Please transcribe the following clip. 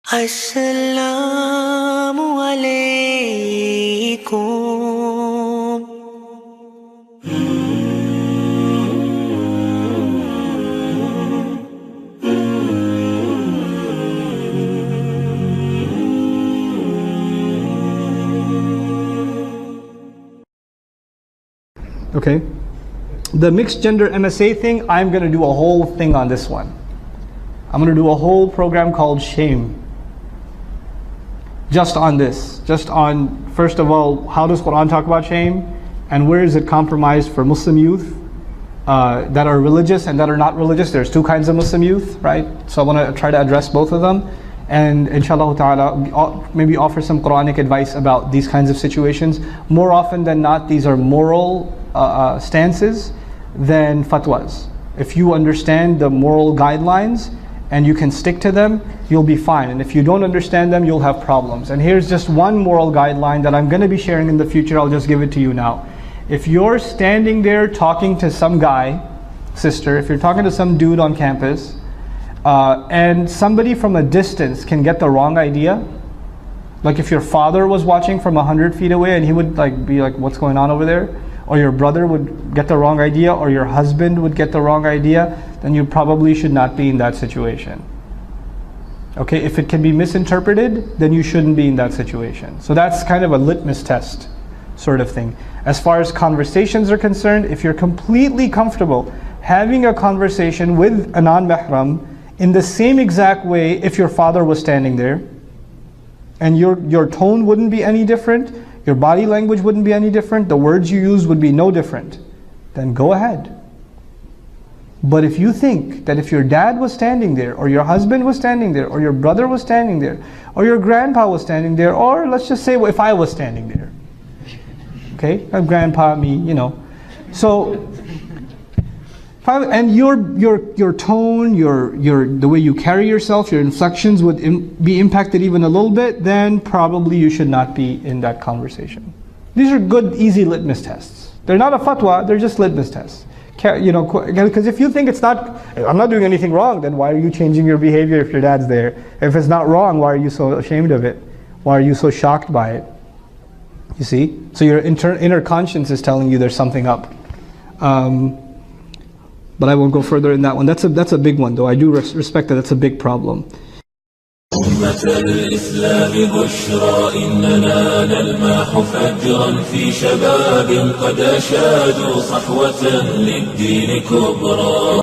Assalamu alaikum. Okay, the mixed gender MSA thing, I'm going to do a whole thing on this one. I'm going to do a whole program called Shame. Just on this. Just on, first of all, how does Quran talk about shame? And where is it compromised for Muslim youth that are religious and that are not religious? There's two kinds of Muslim youth, right? So I want to try to address both of them. And inshallah ta'ala, maybe offer some Quranic advice about these kinds of situations. More often than not, these are moral stances than fatwas. If you understand the moral guidelines and you can stick to them, you'll be fine. And if you don't understand them, you'll have problems. And here's just one moral guideline that I'm going to be sharing in the future. I'll just give it to you now. If you're standing there talking to some guy, sister, if you're talking to some dude on campus, and somebody from a distance can get the wrong idea, like if your father was watching from 100 feet away and he would be like, what's going on over there? Or your brother would get the wrong idea, or your husband would get the wrong idea, then you probably should not be in that situation. Okay, if it can be misinterpreted, then you shouldn't be in that situation. So that's kind of a litmus test sort of thing. As far as conversations are concerned, if you're completely comfortable having a conversation with a non-mahram in the same exact way if your father was standing there, and your tone wouldn't be any different, your body language wouldn't be any different, the words you use would be no different, then go ahead. But if you think that if your dad was standing there, or your husband was standing there, or your brother was standing there, or your grandpa was standing there, or let's just say if I was standing there, okay, grandpa, me, so and your tone, the way you carry yourself, your inflections would be impacted even a little bit, then probably you should not be in that conversation. These are good, easy litmus tests. They're not a fatwa, they're just litmus tests. Because if you think I'm not doing anything wrong, then why are you changing your behavior if your dad's there? If it's not wrong, why are you so ashamed of it? Why are you so shocked by it? You see? So your inner conscience is telling you there's something up. But I won't go further in that one. That's a big one, though. I do respect that. That's a big problem. أمة الإسلام بشرى إننا نلمح فجرا في شباب قد أشادوا صحوة للدين كبرى.